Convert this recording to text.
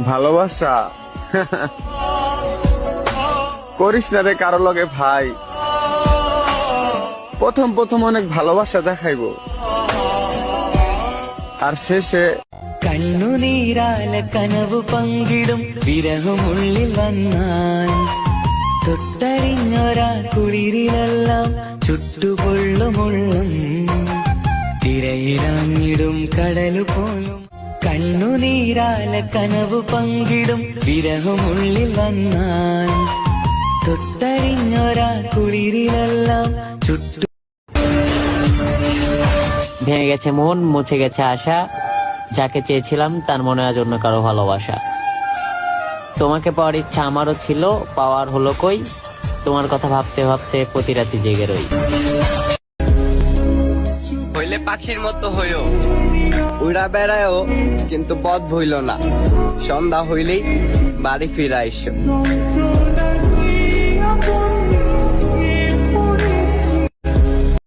ভালোবাসা করিস না রে কারো লগে ভাই। প্রথম প্রথম অনেক ভালোবাসা দেখাইবো, আর শেষে കണ്ണുനീരാല കനവു പങ്കിടും വിരഹമുള്ളിൽ വന്നാൽ തൊട്ടറിഞ്ഞൊരാ കുളിരിലെല്ലാം ചുട്ടുപൊള്ളുമുള്ളും തിരയിലാങ്ങിടും കടലു പോലും കണ്ണുനീരാല കനവു പങ്കിടും വിരഹമുള്ളിൽ വന്നാൽ തൊട്ടറിഞ്ഞൊരാ കുളിരിലെല്ലാം ചുട്ടു ভেঙে গেছে মন, মুছে গেছে আশা, যাকে চেয়েছিলাম তার মনে আজ অন্য কারো ভালোবাসা। তোমাকে পাওয়ার ইচ্ছা আমারও ছিল, পাওয়ার হলো কই, তোমার কথা ভাবতে ভাবতে প্রতি রাতে জেগে রই। হইলে পাখির মতো হইও, উড়া বেড়ায়ও কিন্তু পথ ভইল না, সন্ধ্যা হইলেই বাড়ি ফিরে আইসো।